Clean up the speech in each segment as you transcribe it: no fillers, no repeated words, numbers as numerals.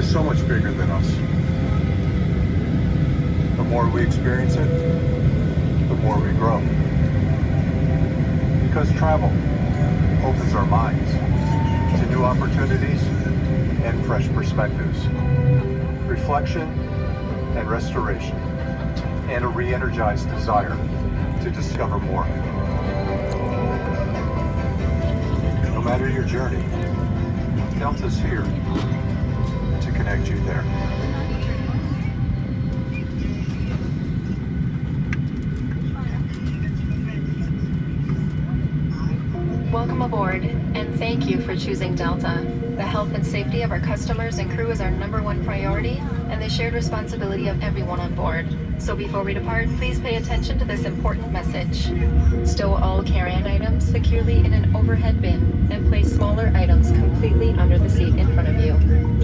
is so much bigger than us. The more we experience it, the more we grow. Because travel opens our minds to new opportunities and fresh perspectives, reflection and restoration, and a re-energized desire to discover more. No matter your journey, Delta's here to connect you there. Welcome aboard, and thank you for choosing Delta. The health and safety of our customers and crew is our #1 priority, and the shared responsibility of everyone on board. So before we depart, please pay attention to this important message. Stow all carry-on items securely in an overhead bin, and place smaller items completely under the seat in front of you.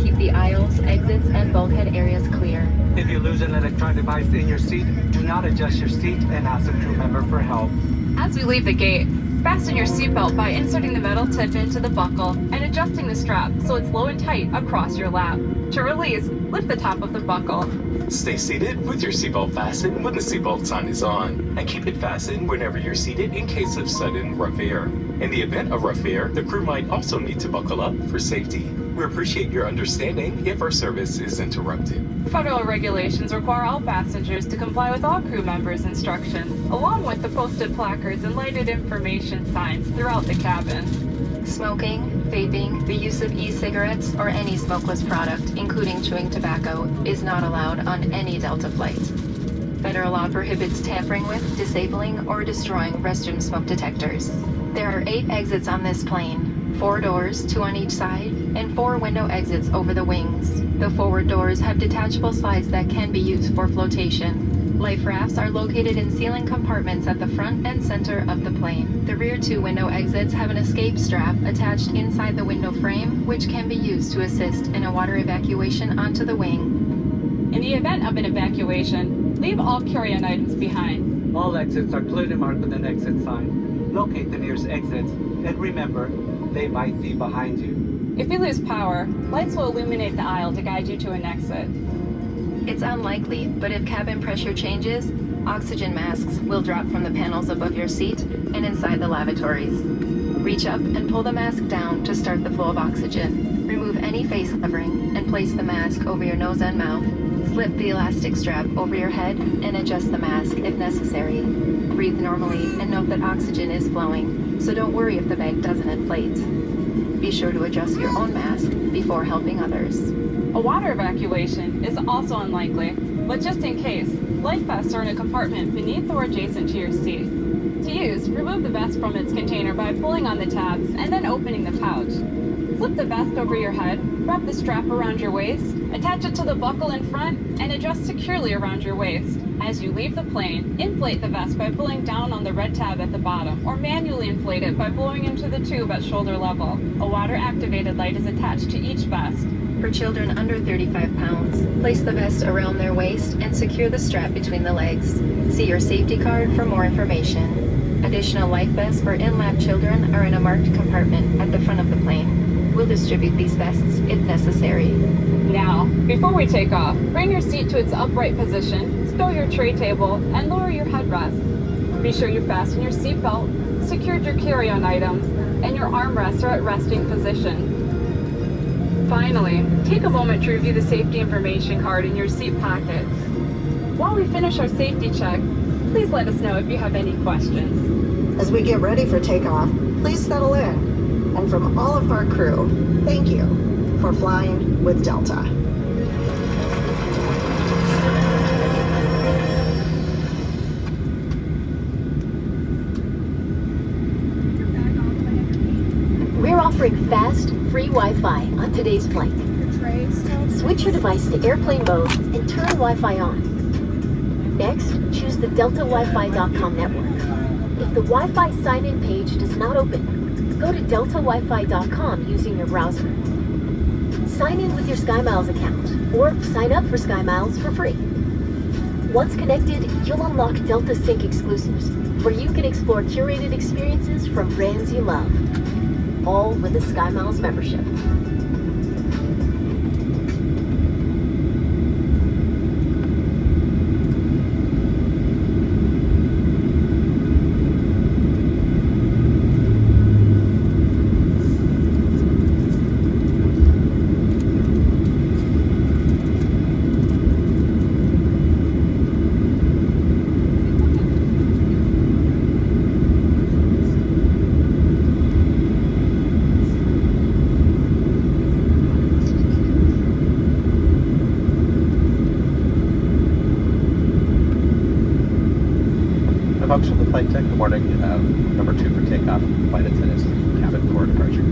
Keep the aisles, exits, and bulkhead areas clear. If you lose an electronic device in your seat, do not adjust your seat and ask a crew member for help. As we leave the gate, fasten your seatbelt by inserting the metal tip into the buckle and adjusting the strap so it's low and tight across your lap. To release, lift the top of the buckle. Stay seated with your seatbelt fastened when the seatbelt sign is on, and keep it fastened whenever you're seated in case of sudden rough air. In the event of rough air, the crew might also need to buckle up for safety. We appreciate your understanding if our service is interrupted. Federal regulations require all passengers to comply with all crew members' instructions, along with the posted placards and lighted information signs throughout the cabin. Smoking, vaping, the use of e-cigarettes, or any smokeless product, including chewing tobacco, is not allowed on any Delta flight. Federal law prohibits tampering with, disabling, or destroying restroom smoke detectors. There are 8 exits on this plane, 4 doors, 2 on each side, and 4 window exits over the wings. The forward doors have detachable slides that can be used for flotation. Life rafts are located in ceiling compartments at the front and center of the plane. The rear 2 window exits have an escape strap attached inside the window frame, which can be used to assist in a water evacuation onto the wing. In the event of an evacuation, leave all carry-on items behind. All exits are clearly marked with an exit sign. Locate the nearest exits, and remember, they might be behind you. If you lose power, lights will illuminate the aisle to guide you to an exit. It's unlikely, but if cabin pressure changes, oxygen masks will drop from the panels above your seat and inside the lavatories. Reach up and pull the mask down to start the flow of oxygen. Remove any face covering and place the mask over your nose and mouth. Slip the elastic strap over your head and adjust the mask if necessary. Breathe normally and note that oxygen is flowing, so don't worry if the bag doesn't inflate. Be sure to adjust your own mask before helping others. A water evacuation is also unlikely, but just in case, life vests are in a compartment beneath or adjacent to your seat. To use, remove the vest from its container by pulling on the tabs and then opening the pouch. Flip the vest over your head, wrap the strap around your waist, attach it to the buckle in front, and adjust securely around your waist. As you leave the plane, inflate the vest by pulling down on the red tab at the bottom, or manually inflate it by blowing into the tube at shoulder level. A water-activated light is attached to each vest. For children under 35 pounds, place the vest around their waist and secure the strap between the legs. See your safety card for more information. Additional life vests for in-lab children are in a marked compartment at the front of the plane. We'll distribute these vests if necessary. Now, before we take off, bring your seat to its upright position, stow your tray table, and lower your headrest. Be sure you fasten your seatbelt, secured your carry-on items, and your armrests are at resting position. Finally, take a moment to review the safety information card in your seat pocket. While we finish our safety check, please let us know if you have any questions. As we get ready for takeoff, please settle in. And from all of our crew, thank you for flying with Delta. We're offering fast, free Wi-Fi on today's flight. Switch your device to airplane mode and turn Wi-Fi on. Next, choose the DeltaWiFi.com network. If the Wi-Fi sign-in page does not open, go to DeltaWiFi.com using your browser. Sign in with your SkyMiles account, or sign up for SkyMiles for free. Once connected, you'll unlock Delta Sync exclusives, where you can explore curated experiences from brands you love, all with a SkyMiles membership. function of the flight deck. Good morning. Number 2 for takeoff. Flight attendants, cabin for departure.